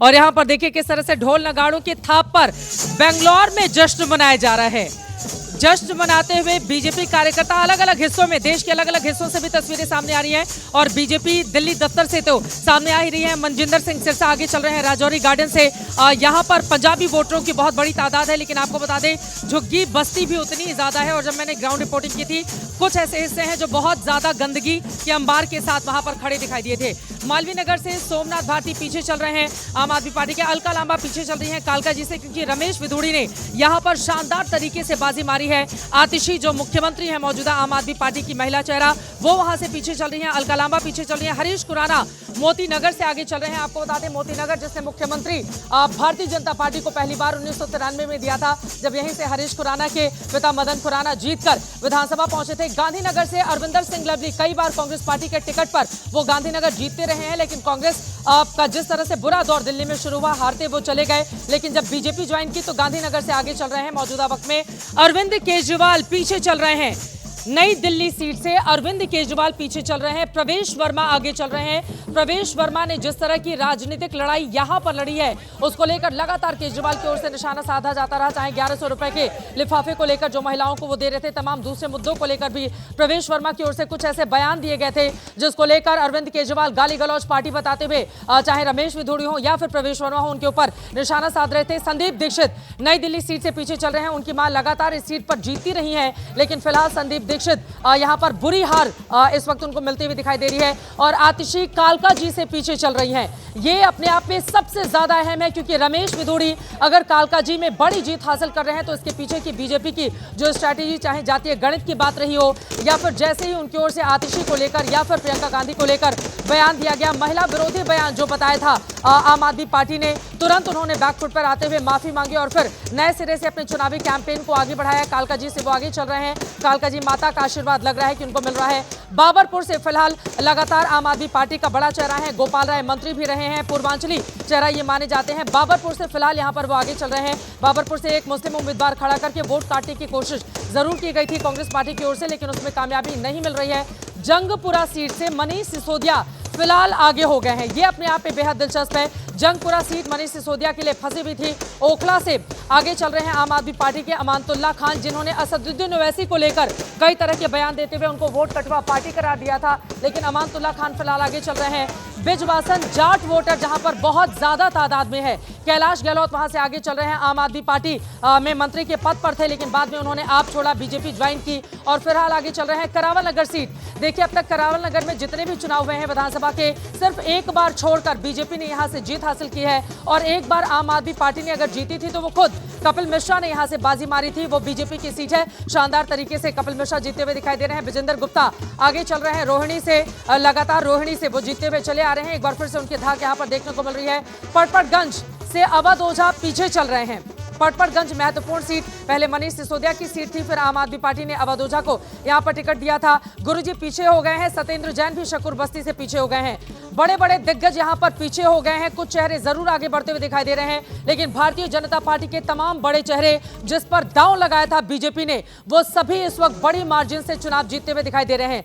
और यहाँ पर देखिए किस तरह से ढोल नगाड़ों की थाप पर बेंगलोर में जश्न मनाया जा रहा है। जश्न मनाते हुए बीजेपी कार्यकर्ता अलग अलग हिस्सों में, देश के अलग अलग हिस्सों से भी तस्वीरें सामने आ रही हैं और बीजेपी दिल्ली दफ्तर से तो सामने आ ही रही है। मनजिंदर सिंह सिरसा आगे चल रहे हैं राजौरी गार्डन से। यहाँ पर पंजाबी वोटरों की बहुत बड़ी तादाद है, लेकिन आपको बता दें झुग्गी बस्ती भी उतनी ज्यादा है। और जब मैंने ग्राउंड रिपोर्टिंग की थी, कुछ ऐसे हिस्से हैं जो बहुत ज्यादा गंदगी के अंबार के साथ वहां पर खड़े दिखाई दिए थे। मालवीय नगर से सोमनाथ भारती पीछे चल रहे हैं, आम आदमी पार्टी के अलका लांबा पीछे चल रही हैं कालका जी से, क्योंकि रमेश विधूड़ी ने यहाँ पर शानदार तरीके से बाजी मारी है। आतिशी जो मुख्यमंत्री है मौजूदा आम आदमी पार्टी की महिला चेहरा, वो वहां से पीछे चल रही हैं, अलका लांबा पीछे चल रही हैं, हरीश खुराना मोती नगर से आगे चल रहे हैं। आपको बता दें मोती नगर जिसने मुख्यमंत्री भारतीय जनता पार्टी को पहली बार 1993 में दिया था, जब यहीं से हरीश खुराना के पिता मदन खुराना जीतकर विधानसभा पहुंचे थे। गांधीनगर से अरविंदर सिंह लवली कई बार कांग्रेस पार्टी के टिकट पर वो गांधीनगर जीतते रहे हैं, लेकिन कांग्रेस का जिस तरह से बुरा दौर दिल्ली में शुरू हुआ, हारते वो चले गए। लेकिन जब बीजेपी ज्वाइन की तो गांधीनगर से आगे चल रहे हैं। मौजूदा वक्त में अरविंद केजरीवाल पीछे चल रहे हैं, नई दिल्ली सीट से अरविंद केजरीवाल पीछे चल रहे हैं, प्रवेश वर्मा आगे चल रहे हैं। प्रवेश वर्मा ने जिस तरह की राजनीतिक लड़ाई यहां पर लड़ी है, उसको लेकर लगातार केजरीवाल की ओर से निशाना साधा जाता रहा। चाहे 1100 रुपए के लिफाफे को लेकर जो महिलाओं को वो दे रहे थे, तमाम दूसरे मुद्दों को लेकर भी प्रवेश वर्मा की ओर से कुछ ऐसे बयान दिए गए थे जिसको लेकर अरविंद केजरीवाल गाली गलौज पार्टी बताते हुए चाहे रमेश विधूड़ी हो या फिर प्रवेश वर्मा हो, उनके ऊपर निशाना साध रहे थे। संदीप दीक्षित नई दिल्ली सीट से पीछे चल रहे हैं, उनकी मां लगातार इस सीट पर जीतती रही है, लेकिन फिलहाल संदीप दीक्षित यहां पर बुरी हार इस वक्त उनको मिलती हुई दिखाई दे रही है। और आतिशी कालका जी से पीछे चल रही हैं। ये अपने आप में सबसे ज्यादा अहम है, क्योंकि रमेश विधूड़ी अगर कालका जी में बड़ी जीत हासिल कर रहे हैं तो इसके पीछे की बीजेपी की जो स्ट्रैटेजी, चाहे जातीय गणित की बात रही हो या फिर जैसे ही उनकी ओर से आतिशी को लेकर या फिर प्रियंका गांधी को लेकर बयान दिया गया, महिला विरोधी बयान जो बताया था आम आदमी पार्टी ने, तुरंत उन्होंने बैकफुट पर आते हुए माफी मांगी और फिर नए सिरे से अपने चुनावी कैंपेन को आगे बढ़ाया। कालका जी से वो आगे चल रहे हैं, कालका जी माता का आशीर्वाद लग रहा है कि उनको मिल रहा है। बाबरपुर से फिलहाल लगातार आम आदमी पार्टी का बड़ा चेहरा है, गोपाल राय मंत्री भी रहे हैं, पूर्वांचली चेहरा ये माने जाते हैं। बाबरपुर से फिलहाल यहां पर वो आगे चल रहे हैं। बाबरपुर से एक मुस्लिम उम्मीदवार खड़ा करके वोट काटने की कोशिश जरूर की गई थी कांग्रेस पार्टी की ओर से, लेकिन उसमें कामयाबी नहीं मिल रही है। जंगपुरा सीट से मनीष सिसोदिया फिलहाल आगे हो गए हैं, ये अपने आप में बेहद दिलचस्प है। जंगपुरा सीट मनीष सिसोदिया के लिए फंसी हुई थी। ओखला से आगे चल रहे हैं आम आदमी पार्टी के अमानतुल्लाह खान, जिन्होंने असदुद्दीन ओवैसी को लेकर कई तरह के बयान देते हुए उनको वोट कटवा पार्टी करार दिया था, लेकिन अमानतुल्लाह खान फिलहाल आगे चल रहे हैं। बिजवासन जाट वोटर जहां पर बहुत ज्यादा तादाद में है, कैलाश गहलोत वहां से आगे चल रहे हैं। आम आदमी पार्टी में मंत्री के पद पर थे, लेकिन बाद में उन्होंने आप छोड़ा, बीजेपी ज्वाइन की और फिलहाल आगे चल रहे हैं। करावल नगर सीट, देखिए अब तक करावल नगर में जितने भी चुनाव हुए हैं विधानसभा के, सिर्फ एक बार छोड़कर बीजेपी ने यहां से जीत हासिल की है और एक बार आम आदमी पार्टी ने अगर जीती थी तो वो खुद कपिल मिश्रा ने यहां से बाजी मारी थी। वो बीजेपी की सीट है, शानदार तरीके से कपिल मिश्रा जीतते हुए दिखाई दे रहे हैं। विजेंद्र गुप्ता आगे चल रहे हैं रोहिणी से, लगातार रोहिणी से वो जीतते हुए चले आ रहे हैं। एक बार फिर से उनकी धाक यहां पर देखने को मिल रही है। पटपटगंज से अवध ओझा पीछे चल रहे हैं। पटपटगंज महत्वपूर्ण सीट, पहले मनीष सिसोदिया की सीट थी, फिर आम आदमी पार्टी ने अवध ओझा को यहां पर टिकट दिया था। गुरुजी पीछे हो गए हैं, सत्येंद्र जैन भी शकूर बस्ती से पीछे हो गए हैं। बड़े बड़े दिग्गज यहां पर पीछे हो गए हैं, कुछ चेहरे जरूर आगे बढ़ते हुए दिखाई दे रहे हैं, लेकिन भारतीय जनता पार्टी के तमाम बड़े चेहरे जिस पर दांव लगाया था बीजेपी ने, वो सभी इस वक्त बड़ी मार्जिन से चुनाव जीतते हुए दिखाई दे रहे हैं।